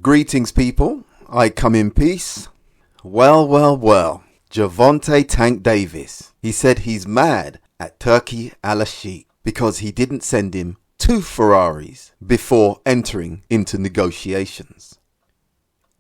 Greetings, people. I come in peace. Well. Gervonta Tank Davis. He said he's mad at Turki Al-Sheikh because he didn't send him 2 Ferraris before entering into negotiations.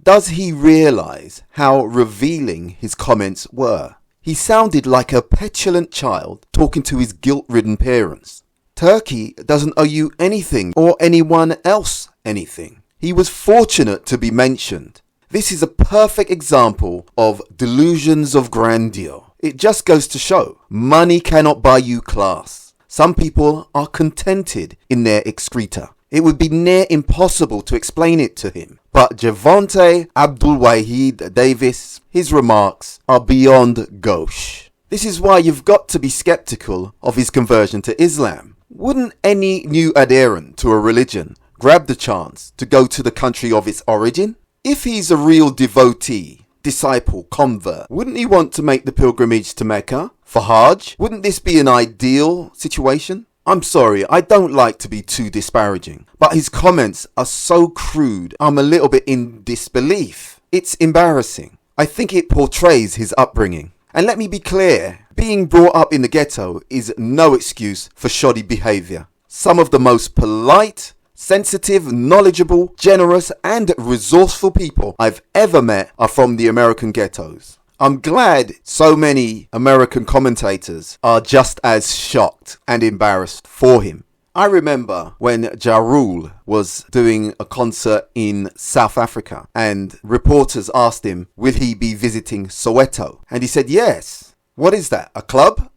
Does he realise how revealing his comments were? He sounded like a petulant child talking to his guilt-ridden parents. Turkey doesn't owe you anything or anyone else anything. He was fortunate to be mentioned. This is a perfect example of delusions of grandeur. It just goes to show, money cannot buy you class. Some people are contented in their excreta. It would be near impossible to explain it to him. But Gervonta Abdul Wahid Davis, his remarks are beyond gauche. This is why you've got to be skeptical of his conversion to Islam. Wouldn't any new adherent to a religion grab the chance to go to the country of its origin? If he's a real devotee, disciple, convert, wouldn't he want to make the pilgrimage to Mecca for Hajj? Wouldn't this be an ideal situation? I'm sorry, I don't like to be too disparaging, but his comments are so crude, I'm a little bit in disbelief. It's embarrassing. I think it portrays his upbringing. And let me be clear, being brought up in the ghetto is no excuse for shoddy behaviour. Some of the most polite, sensitive, knowledgeable, generous and resourceful people I've ever met are from the American ghettos. I'm glad so many American commentators are just as shocked and embarrassed for him. I remember when Ja Rule was doing a concert in South Africa and reporters asked him, will he be visiting Soweto? And he said, yes. What is that, a club?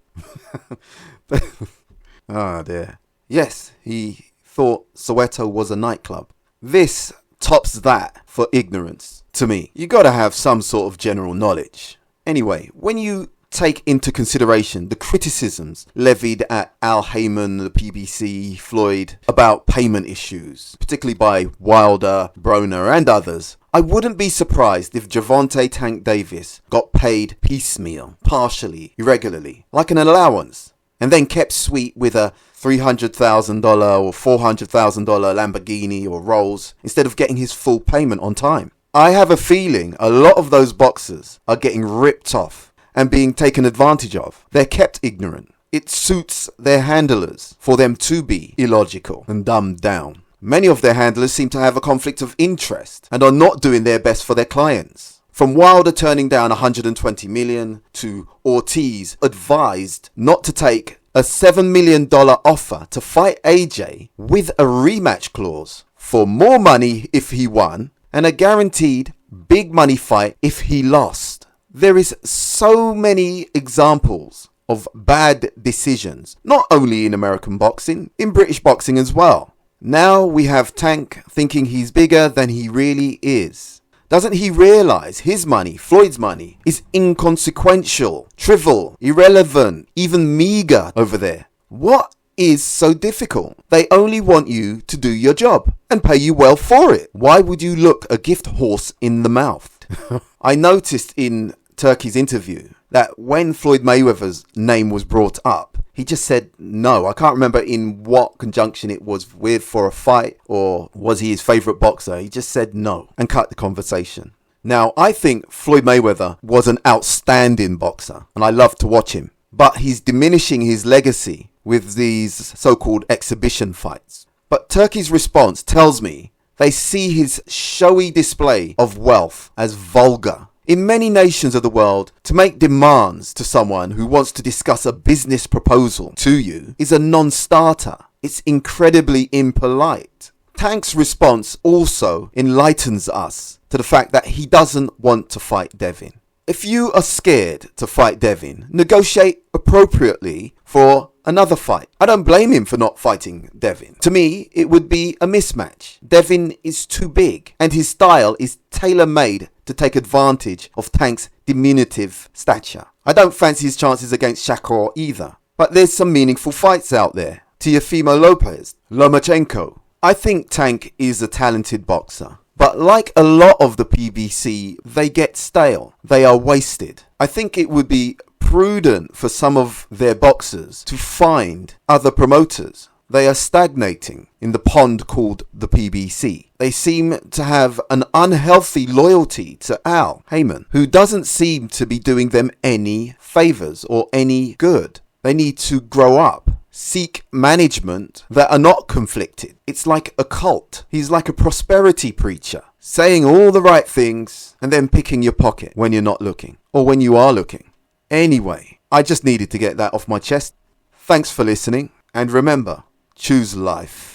Oh dear. Yes, he thought Soweto was a nightclub. This tops that for ignorance to me. You gotta have some sort of general knowledge. Anyway, when you take into consideration the criticisms levied at Al Heyman, the PBC, Floyd about payment issues, particularly by Wilder, Broner and others, I wouldn't be surprised if Gervonta Tank Davis got paid piecemeal, partially, irregularly, like an allowance, and then kept sweet with a $300,000 or $400,000 Lamborghini or Rolls instead of getting his full payment on time. I have a feeling a lot of those boxers are getting ripped off and being taken advantage of. They're kept ignorant. It suits their handlers for them to be illogical and dumbed down. Many of their handlers seem to have a conflict of interest and are not doing their best for their clients. From Wilder turning down 120 million to Ortiz advised not to take a $7 million offer to fight AJ with a rematch clause for more money if he won and a guaranteed big money fight if he lost. There is so many examples of bad decisions, not only in American boxing, in British boxing as well. Now we have Tank thinking he's bigger than he really is. Doesn't he realise his money, Floyd's money, is inconsequential, trivial, irrelevant, even meagre over there? What is so difficult? They only want you to do your job and pay you well for it. Why would you look a gift horse in the mouth? I noticed in Turkey's interview that when Floyd Mayweather's name was brought up, he just said no. I can't remember in what conjunction it was with, for a fight, or was he his favourite boxer. He just said no and cut the conversation. Now, I think Floyd Mayweather was an outstanding boxer and I love to watch him. But he's diminishing his legacy with these so-called exhibition fights. But Turkey's response tells me they see his showy display of wealth as vulgar. In many nations of the world, to make demands to someone who wants to discuss a business proposal to you is a non-starter. It's incredibly impolite. Tank's response also enlightens us to the fact that he doesn't want to fight Devin. If you are scared to fight Devin, negotiate appropriately for another fight. I don't blame him for not fighting Devin. To me, it would be a mismatch. Devin is too big and his style is tailor-made to take advantage of Tank's diminutive stature. I don't fancy his chances against Shakur either. But there's some meaningful fights out there. Teofimo Lopez, Lomachenko. I think Tank is a talented boxer. But like a lot of the PBC, they get stale. They are wasted. I think it would be prudent for some of their boxers to find other promoters. They are stagnating in the pond called the PBC. They seem to have an unhealthy loyalty to Al Heyman, who doesn't seem to be doing them any favours or any good. They need to grow up. Seek management that are not conflicted. It's like a cult. He's like a prosperity preacher, saying all the right things and then picking your pocket when you're not looking, or when you are looking. Anyway, I just needed to get that off my chest. Thanks for listening, and remember, choose life.